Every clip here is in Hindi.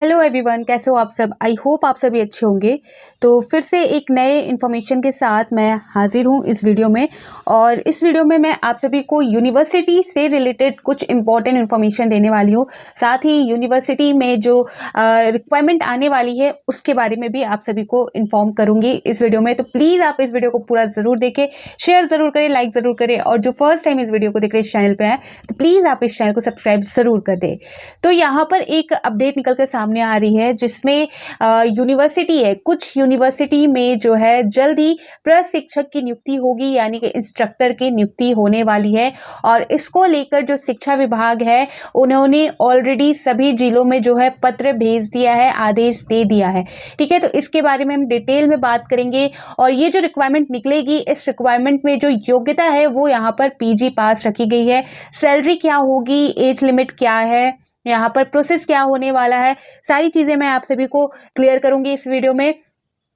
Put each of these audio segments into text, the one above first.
हेलो एवरीवन, कैसे हो आप सब। आई होप आप सभी अच्छे होंगे। तो फिर से एक नए इन्फॉर्मेशन के साथ मैं हाजिर हूँ इस वीडियो में। और इस वीडियो में मैं आप सभी को यूनिवर्सिटी से रिलेटेड कुछ इम्पॉर्टेंट इन्फॉर्मेशन देने वाली हूँ। साथ ही यूनिवर्सिटी में जो रिक्वायरमेंट आने वाली है उसके बारे में भी आप सभी को इन्फॉर्म करूँगी इस वीडियो में। तो प्लीज़ आप इस वीडियो को पूरा ज़रूर देखें, शेयर ज़रूर करें, लाइक ज़रूर करें। और जो फर्स्ट टाइम इस वीडियो को देख रहे इस चैनल पर है तो प्लीज़ आप इस चैनल को सब्सक्राइब ज़रूर कर दें। तो यहाँ पर एक अपडेट निकल कर सामने आ रही है जिसमें यूनिवर्सिटी है, कुछ यूनिवर्सिटी में जो है जल्दी प्रशिक्षक की नियुक्ति होगी, यानी कि इंस्ट्रक्टर की नियुक्ति होने वाली है। और इसको लेकर जो शिक्षा विभाग है उन्होंने ऑलरेडी सभी जिलों में जो है पत्र भेज दिया है, आदेश दे दिया है। ठीक है, तो इसके बारे में हम डिटेल में बात करेंगे। और ये जो रिक्वायरमेंट निकलेगी, इस रिक्वायरमेंट में जो योग्यता है वो यहाँ पर पीजी पास रखी गई है। सैलरी क्या होगी, एज लिमिट क्या है, यहाँ पर प्रोसेस क्या होने वाला है, सारी चीज़ें मैं आप सभी को क्लियर करूंगी इस वीडियो में।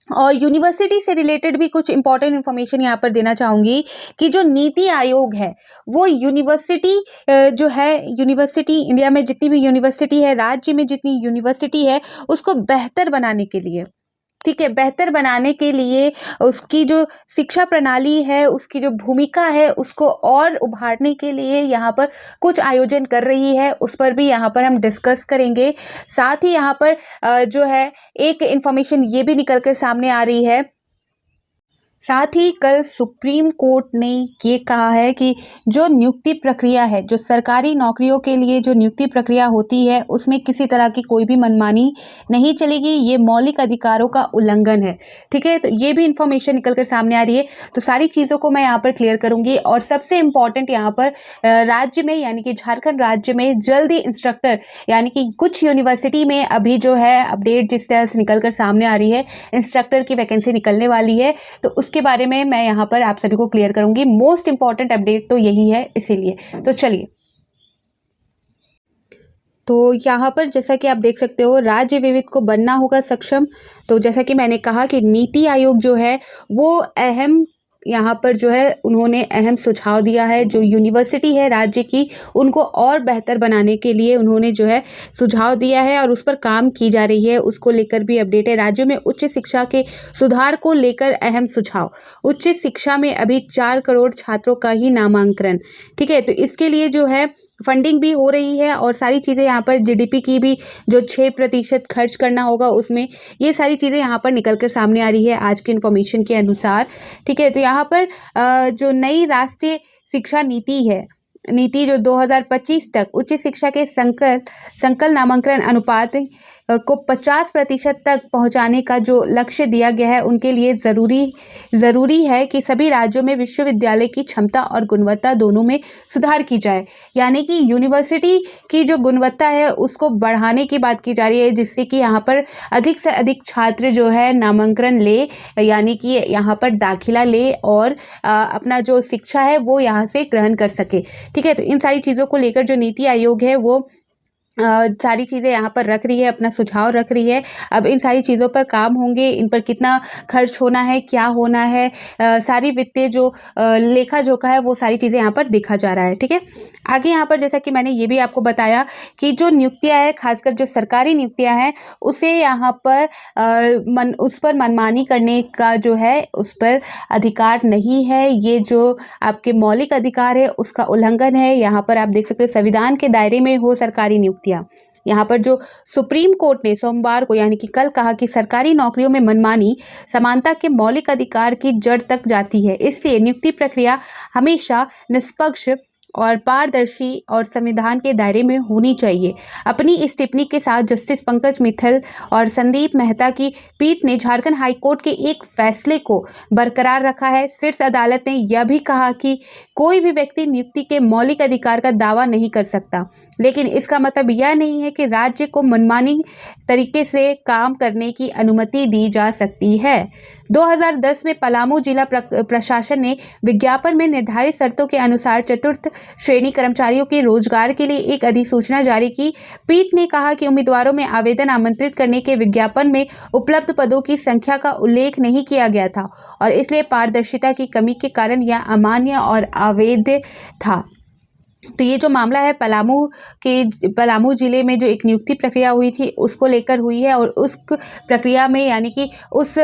और यूनिवर्सिटी से रिलेटेड भी कुछ इंपॉर्टेंट इन्फॉर्मेशन यहाँ पर देना चाहूँगी कि जो नीति आयोग है वो यूनिवर्सिटी जो है, यूनिवर्सिटी इंडिया में जितनी भी यूनिवर्सिटी है, राज्य में जितनी यूनिवर्सिटी है उसको बेहतर बनाने के लिए, ठीक है, बेहतर बनाने के लिए उसकी जो शिक्षा प्रणाली है, उसकी जो भूमिका है, उसको और उभारने के लिए यहाँ पर कुछ आयोजन कर रही है। उस पर भी यहाँ पर हम डिस्कस करेंगे। साथ ही यहाँ पर जो है एक इन्फॉर्मेशन ये भी निकल कर सामने आ रही है। साथ ही कल सुप्रीम कोर्ट ने ये कहा है कि जो नियुक्ति प्रक्रिया है, जो सरकारी नौकरियों के लिए जो नियुक्ति प्रक्रिया होती है उसमें किसी तरह की कोई भी मनमानी नहीं चलेगी, ये मौलिक अधिकारों का उल्लंघन है। ठीक है, तो ये भी इंफॉर्मेशन निकल कर सामने आ रही है। तो सारी चीज़ों को मैं यहाँ पर क्लियर करूँगी। और सबसे इम्पॉर्टेंट यहाँ पर राज्य में, यानी कि झारखंड राज्य में जल्द ही इंस्ट्रक्टर, यानी कि कुछ यूनिवर्सिटी में अभी जो है अपडेट जिस तरह से निकल कर सामने आ रही है, इंस्ट्रक्टर की वैकेंसी निकलने वाली है। तो उसके बारे में मैं यहाँ पर आप सभी को क्लियर करूंगी। मोस्ट इंपॉर्टेंट अपडेट तो यही है, इसीलिए तो चलिए। तो यहाँ पर जैसा कि आप देख सकते हो, राज्य विविध को बनना होगा सक्षम। तो जैसा कि मैंने कहा कि नीति आयोग जो है वो अहम, यहाँ पर जो है उन्होंने अहम सुझाव दिया है। जो यूनिवर्सिटी है राज्य की, उनको और बेहतर बनाने के लिए उन्होंने जो है सुझाव दिया है और उस पर काम की जा रही है। उसको लेकर भी अपडेट है। राज्यों में उच्च शिक्षा के सुधार को लेकर अहम सुझाव। उच्च शिक्षा में अभी 4 करोड़ छात्रों का ही नामांकन, ठीक है, तो इसके लिए जो है फंडिंग भी हो रही है और सारी चीज़ें यहाँ पर जीडीपी की भी जो 6% खर्च करना होगा उसमें, ये सारी चीज़ें यहाँ पर निकल कर सामने आ रही है आज की इन्फॉर्मेशन के अनुसार। ठीक है, तो यहाँ पर जो नई राष्ट्रीय शिक्षा नीति है, नीति जो 2025 तक उच्च शिक्षा के संकल नामांकन अनुपात को 50% तक पहुंचाने का जो लक्ष्य दिया गया है, उनके लिए ज़रूरी है कि सभी राज्यों में विश्वविद्यालय की क्षमता और गुणवत्ता दोनों में सुधार की जाए। यानी कि यूनिवर्सिटी की जो गुणवत्ता है उसको बढ़ाने की बात की जा रही है, जिससे कि यहाँ पर अधिक से अधिक छात्र जो है नामांकन ले, यानी कि यहाँ पर दाखिला ले और अपना जो शिक्षा है वो यहाँ से ग्रहण कर सके। ठीक है, तो इन सारी चीज़ों को लेकर जो नीति आयोग है वो सारी चीज़ें यहाँ पर रख रही है, अपना सुझाव रख रही है। अब इन सारी चीज़ों पर काम होंगे, इन पर कितना खर्च होना है, क्या होना है, सारी वित्तीय जो लेखा जोखा है वो सारी चीज़ें यहाँ पर देखा जा रहा है। ठीक है, आगे यहाँ पर जैसा कि मैंने ये भी आपको बताया कि जो नियुक्तियाँ हैं, खासकर जो सरकारी नियुक्तियाँ हैं, उसे यहाँ पर उस पर मनमानी करने का जो है उस पर अधिकार नहीं है। ये जो आपके मौलिक अधिकार है उसका उल्लंघन है। यहाँ पर आप देख सकते हो संविधान के दायरे में हो सरकारी नियुक्तियाँ। यहाँ पर जो सुप्रीम कोर्ट ने सोमवार को, यानी कि कल, कहा कि सरकारी नौकरियों में मनमानी समानता के मौलिक अधिकार की जड़ तक जाती है। इसलिए नियुक्ति प्रक्रिया हमेशा निष्पक्ष और पारदर्शी और संविधान के दायरे में होनी चाहिए। अपनी इस टिप्पणी के साथ जस्टिस पंकज मित्तल और संदीप मेहता की पीठ ने झारखंड हाईकोर्ट के एक फैसले को बरकरार रखा है। शीर्ष अदालत ने यह भी कहा कि कोई भी व्यक्ति नियुक्ति के मौलिक अधिकार का दावा नहीं कर सकता, लेकिन इसका मतलब यह नहीं है कि राज्य को मनमानी तरीके से काम करने की अनुमति दी जा सकती है। 2010 में पलामू जिला प्रशासन ने विज्ञापन में निर्धारित शर्तों के अनुसार चतुर्थ श्रेणी कर्मचारियों के रोजगार के लिए एक अधिसूचना जारी की। पीठ ने कहा कि उम्मीदवारों में आवेदन आमंत्रित करने के विज्ञापन में उपलब्ध पदों की संख्या का उल्लेख नहीं किया गया था और इसलिए पारदर्शिता की कमी के कारण यह अमान्य और अवैध था। तो ये जो मामला है पलामू ज़िले में जो एक नियुक्ति प्रक्रिया हुई थी उसको लेकर हुई है, और उस प्रक्रिया में यानी कि उस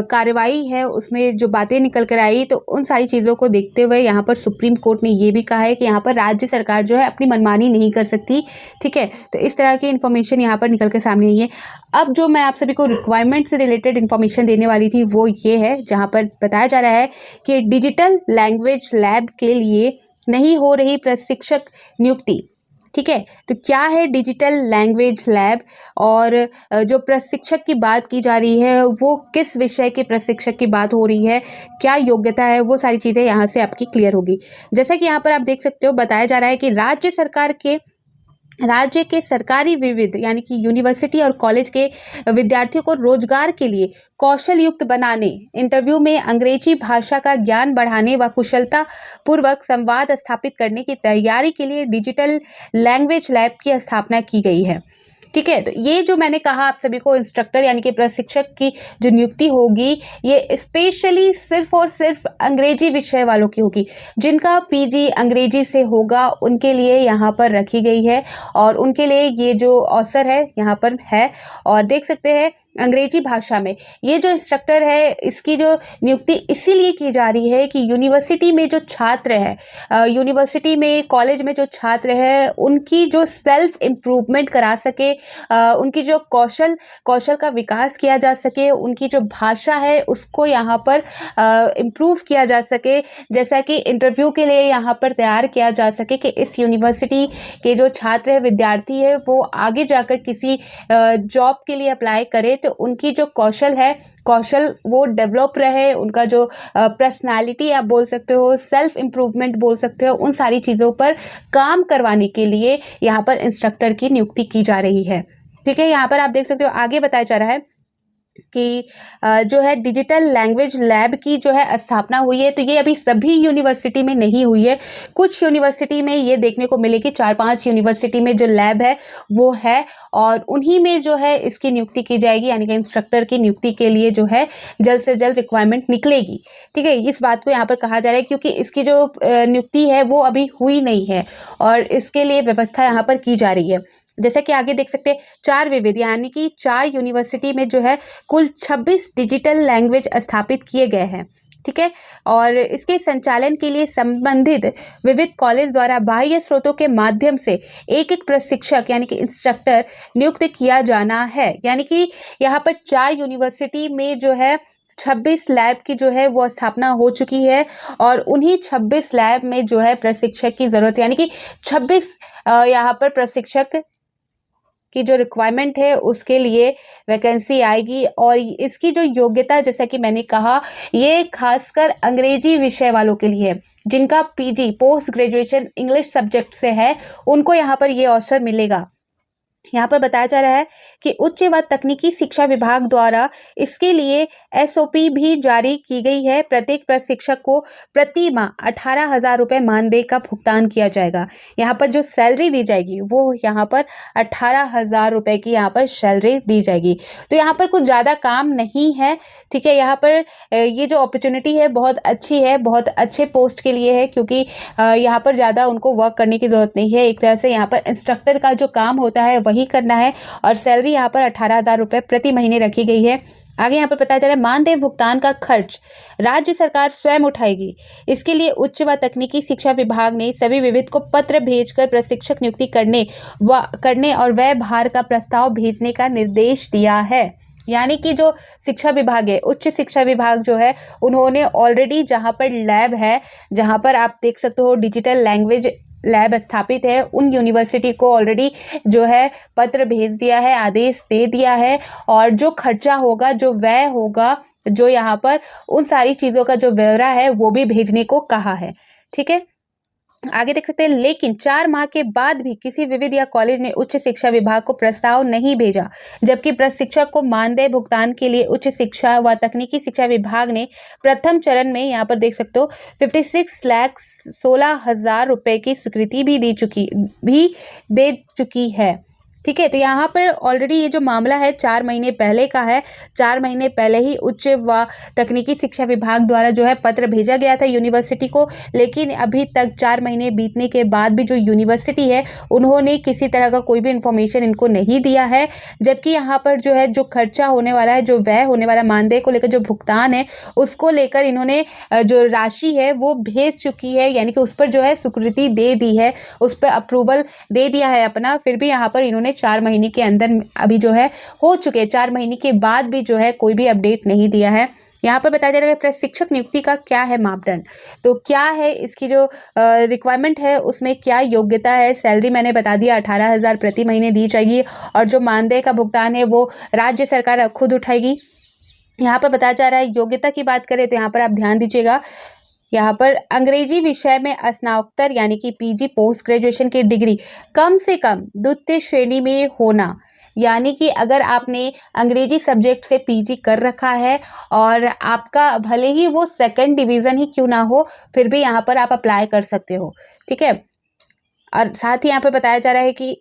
कार्रवाई है उसमें जो बातें निकल कर आई, तो उन सारी चीज़ों को देखते हुए यहाँ पर सुप्रीम कोर्ट ने ये भी कहा है कि यहाँ पर राज्य सरकार जो है अपनी मनमानी नहीं कर सकती। ठीक है, तो इस तरह की इन्फॉर्मेशन यहाँ पर निकल कर सामने आई है। अब जो मैं आप सभी को रिक्वायरमेंट से रिलेटेड इन्फॉर्मेशन देने वाली थी वो ये है, जहाँ पर बताया जा रहा है कि डिजिटल लैंग्वेज लैब के लिए नहीं हो रही प्रशिक्षक नियुक्ति। ठीक है, तो क्या है डिजिटल लैंग्वेज लैब, और जो प्रशिक्षक की बात की जा रही है वो किस विषय के प्रशिक्षक की बात हो रही है, क्या योग्यता है, वो सारी चीज़ें यहाँ से आपकी क्लियर होगी। जैसा कि यहाँ पर आप देख सकते हो, बताया जा रहा है कि राज्य के सरकारी विविध यानी कि यूनिवर्सिटी और कॉलेज के विद्यार्थियों को रोजगार के लिए कौशल युक्त बनाने, इंटरव्यू में अंग्रेजी भाषा का ज्ञान बढ़ाने व कुशलता पूर्वक संवाद स्थापित करने की तैयारी के लिए डिजिटल लैंग्वेज लैब की स्थापना की गई है। ठीक है, तो ये जो मैंने कहा आप सभी को, इंस्ट्रक्टर यानी कि प्रशिक्षक की जो नियुक्ति होगी ये स्पेशली सिर्फ और सिर्फ अंग्रेजी विषय वालों की होगी। जिनका पीजी अंग्रेजी से होगा उनके लिए यहाँ पर रखी गई है, और उनके लिए ये जो अवसर है यहाँ पर है। और देख सकते हैं अंग्रेजी भाषा में ये जो इंस्ट्रक्टर है इसकी जो नियुक्ति इसीलिए की जा रही है कि यूनिवर्सिटी में जो छात्र है, यूनिवर्सिटी में कॉलेज में जो छात्र है उनकी जो सेल्फ इम्प्रूवमेंट करा सके, उनकी जो कौशल का विकास किया जा सके, उनकी जो भाषा है उसको यहाँ पर इम्प्रूव किया जा सके, जैसा कि इंटरव्यू के लिए यहाँ पर तैयार किया जा सके कि इस यूनिवर्सिटी के जो छात्र है, विद्यार्थी है, वो आगे जाकर किसी जॉब के लिए अप्लाई करे तो उनकी जो कौशल वो डेवलप रहे, उनका जो पर्सनालिटी आप बोल सकते हो, सेल्फ इम्प्रूवमेंट बोल सकते हो, उन सारी चीज़ों पर काम करवाने के लिए यहाँ पर इंस्ट्रक्टर की नियुक्ति की जा रही है। ठीक है, यहाँ पर आप देख सकते हो आगे बताया जा रहा है कि जो है डिजिटल लैंग्वेज लैब की जो है स्थापना हुई है, तो ये अभी सभी यूनिवर्सिटी में नहीं हुई है। कुछ यूनिवर्सिटी में ये देखने को मिलेगी, 4-5 यूनिवर्सिटी में जो लैब है वो है, और उन्हीं में जो है इसकी नियुक्ति की जाएगी, यानी कि इंस्ट्रक्टर की नियुक्ति के लिए जो है जल्द से जल्द रिक्वायरमेंट निकलेगी। ठीक है, इस बात को यहाँ पर कहा जा रहा है क्योंकि इसकी जो नियुक्ति है वो अभी हुई नहीं है, और इसके लिए व्यवस्था यहाँ पर की जा रही है। जैसा कि आगे देख सकते हैं 4 विविध यानी कि 4 यूनिवर्सिटी में जो है कुल 26 डिजिटल लैंग्वेज स्थापित किए गए हैं। ठीक है, और इसके संचालन के लिए संबंधित विविध कॉलेज द्वारा बाह्य स्रोतों के माध्यम से एक प्रशिक्षक यानी कि इंस्ट्रक्टर नियुक्त किया जाना है। यानी कि यहाँ पर 4 यूनिवर्सिटी में जो है 26 लैब की जो है वो स्थापना हो चुकी है, और उन्हीं 26 लैब में जो है प्रशिक्षक की ज़रूरत, यानी कि 26 यहाँ पर प्रशिक्षक की जो रिक्वायरमेंट है उसके लिए वैकेंसी आएगी। और इसकी जो योग्यता, जैसा कि मैंने कहा, ये खासकर अंग्रेजी विषय वालों के लिए है। जिनका PG post graduation English subject से है उनको यहाँ पर ये अवसर मिलेगा। यहाँ पर बताया जा रहा है कि उच्च व तकनीकी शिक्षा विभाग द्वारा इसके लिए एसओपी भी जारी की गई है। प्रत्येक प्रशिक्षक को प्रति माह 18,000 रुपये मानदेय का भुगतान किया जाएगा। यहाँ पर जो सैलरी दी जाएगी वो यहाँ पर 18,000 रुपये की यहाँ पर सैलरी दी जाएगी। तो यहाँ पर कुछ ज़्यादा काम नहीं है। ठीक है, यहाँ पर ये जो अपॉर्चुनिटी है बहुत अच्छी है, बहुत अच्छे पोस्ट के लिए है, क्योंकि यहाँ पर ज़्यादा उनको वर्क करने की ज़रूरत नहीं है। एक तरह से यहाँ पर इंस्ट्रक्टर का जो काम होता है वही करना है, और सैलरी यहाँ पर 18,000 रुपये प्रति महीने रखी गई है। आगे यहाँ पर बताया जा रहा है मानदेय भुगतान का खर्च राज्य सरकार स्वयं उठाएगी। इसके लिए उच्च व तकनीकी शिक्षा विभाग ने सभी विविध को पत्र भेजकर प्रशिक्षक नियुक्ति करने और व्यय भार का प्रस्ताव भेजने का निर्देश दिया है। यानी कि जो शिक्षा विभाग है, उच्च शिक्षा विभाग जो है, उन्होंने ऑलरेडी जहाँ पर लैब है, जहाँ पर आप देख सकते हो डिजिटल लैंग्वेज लैब स्थापित है, उन यूनिवर्सिटी को ऑलरेडी जो है पत्र भेज दिया है, आदेश दे दिया है, और जो खर्चा होगा, जो व्यय होगा, जो यहाँ पर उन सारी चीज़ों का जो ब्यौरा है वो भी भेजने को कहा है। ठीक है, आगे देख सकते हैं, लेकिन 4 माह के बाद भी किसी विविध या कॉलेज ने उच्च शिक्षा विभाग को प्रस्ताव नहीं भेजा, जबकि प्रशिक्षक को मानदेय भुगतान के लिए उच्च शिक्षा व तकनीकी शिक्षा विभाग ने प्रथम चरण में यहाँ पर देख सकते हो 56,16,000 रुपये की स्वीकृति भी दे चुकी है। ठीक है। तो यहाँ पर ऑलरेडी ये जो मामला है 4 महीने पहले का है। 4 महीने पहले ही उच्च व तकनीकी शिक्षा विभाग द्वारा जो है पत्र भेजा गया था यूनिवर्सिटी को, लेकिन अभी तक 4 महीने बीतने के बाद भी जो यूनिवर्सिटी है उन्होंने किसी तरह का कोई भी इन्फॉर्मेशन इनको नहीं दिया है। जबकि यहाँ पर जो है जो खर्चा होने वाला है, जो व्यय होने वाला मानदेय को लेकर जो भुगतान है उसको लेकर इन्होंने जो राशि है वो भेज चुकी है, यानी कि उस पर जो है स्वीकृति दे दी है, उस पर अप्रूवल दे दिया है अपना। फिर भी यहाँ पर इन्होंने 4 महीने के अंदर अभी जो है हो चुके 4 महीने के बाद भी जो है कोई भी अपडेट नहीं दिया है। यहाँ पर बताया जा रहा है प्रशिक्षक नियुक्ति का क्या है मापदंड, तो क्या है इसकी जो रिक्वायरमेंट है उसमें क्या योग्यता है। सैलरी मैंने बता दिया 18,000 प्रति महीने दी जाएगी और जो मानदेय का भुगतान है वो राज्य सरकार खुद उठाएगी। यहाँ पर बताया जा रहा है योग्यता की बात करें तो यहाँ पर आप ध्यान दीजिएगा, यहाँ पर अंग्रेजी विषय में स्नातकोत्तर यानी कि पीजी पोस्ट ग्रेजुएशन की डिग्री कम से कम द्वितीय श्रेणी में होना, यानी कि अगर आपने अंग्रेजी सब्जेक्ट से पीजी कर रखा है और आपका भले ही वो सेकंड डिवीज़न ही क्यों ना हो, फिर भी यहाँ पर आप अप्लाई कर सकते हो। ठीक है। और साथ ही यहाँ पर बताया जा रहा है कि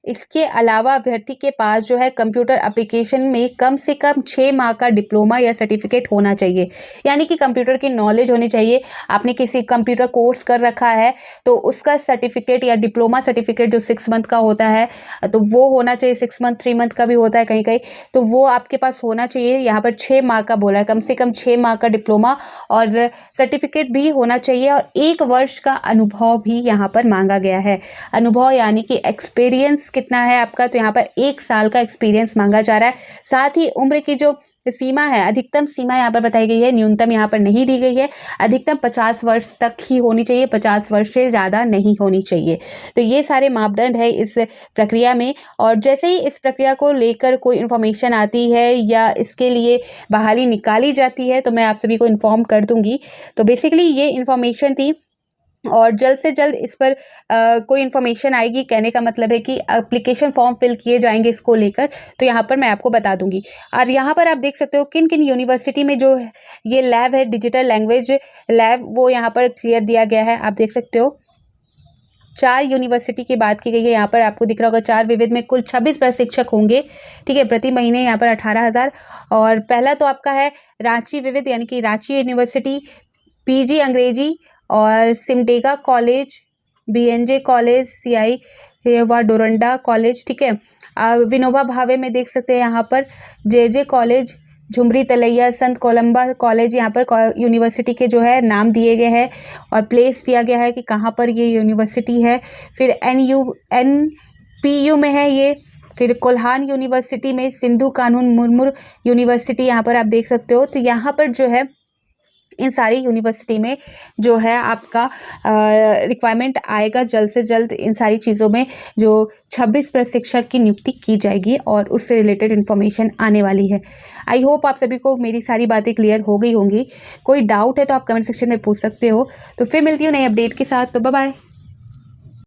इसके अलावा अभ्यर्थी के पास जो है कंप्यूटर एप्लीकेशन में कम से कम 6 माह का डिप्लोमा या सर्टिफिकेट होना चाहिए, यानी कि कंप्यूटर की नॉलेज होनी चाहिए। आपने किसी कंप्यूटर कोर्स कर रखा है तो उसका सर्टिफिकेट या डिप्लोमा सर्टिफिकेट जो 6 मंथ का होता है तो वो होना चाहिए। 6 मंथ 3 मंथ का भी होता है कहीं कहीं, तो वो आपके पास होना चाहिए। यहाँ पर 6 माह का बोला है, कम से कम 6 माह का डिप्लोमा और सर्टिफिकेट भी होना चाहिए और 1 वर्ष का अनुभव भी यहाँ पर मांगा गया है। अनुभव यानी कि एक्सपीरियंस कितना है आपका, तो यहाँ पर 1 साल का एक्सपीरियंस मांगा जा रहा है। साथ ही उम्र की जो सीमा है, अधिकतम सीमा यहाँ पर बताई गई है, न्यूनतम यहाँ पर नहीं दी गई है। अधिकतम 50 वर्ष तक ही होनी चाहिए, 50 वर्ष से ज़्यादा नहीं होनी चाहिए। तो ये सारे मापदंड है इस प्रक्रिया में। और जैसे ही इस प्रक्रिया को लेकर कोई इन्फॉर्मेशन आती है या इसके लिए बहाली निकाली जाती है तो मैं आप सभी को इन्फॉर्म कर दूंगी। तो बेसिकली ये इन्फॉर्मेशन थी और जल्द से जल्द इस पर कोई इन्फॉर्मेशन आएगी। कहने का मतलब है कि एप्लीकेशन फॉर्म फिल किए जाएंगे इसको लेकर, तो यहाँ पर मैं आपको बता दूंगी। और यहाँ पर आप देख सकते हो किन किन यूनिवर्सिटी में जो ये लैब है, डिजिटल लैंग्वेज लैब, वो यहाँ पर क्लियर दिया गया है। आप देख सकते हो 4 यूनिवर्सिटी की बात की गई है। यहाँ पर आपको दिख रहा होगा 4 विविध में कुल 26 प्रशिक्षक होंगे। ठीक है। प्रति महीने यहाँ पर 18,000। और पहला तो आपका है रांची विविध यानी कि रांची यूनिवर्सिटी, पीजी अंग्रेजी और सिमडेगा कॉलेज, बीएनजे कॉलेज, सीआई व डोरंडा कॉलेज। ठीक है। विनोबा भावे में देख सकते हैं यहाँ पर जेजे कॉलेज, झुमरी तलैया, संत कोलंबा कॉलेज, यहाँ पर यूनिवर्सिटी के जो है नाम दिए गए हैं और प्लेस दिया गया है कि कहाँ पर ये यूनिवर्सिटी है। फिर एनपीयू में है ये। फिर कोल्हान यूनिवर्सिटी में, सिंधु कानून मुर्मू यूनिवर्सिटी यहाँ पर आप देख सकते हो। तो यहाँ पर जो है इन सारी यूनिवर्सिटी में जो है आपका रिक्वायरमेंट आएगा जल्द से जल्द। इन सारी चीज़ों में जो 26 प्रशिक्षक की नियुक्ति की जाएगी और उससे रिलेटेड इन्फॉर्मेशन आने वाली है। आई होप आप सभी को मेरी सारी बातें क्लियर हो गई होंगी। कोई डाउट है तो आप कमेंट सेक्शन में पूछ सकते हो। तो फिर मिलती हूँ नई अपडेट के साथ। तो बाय बाय।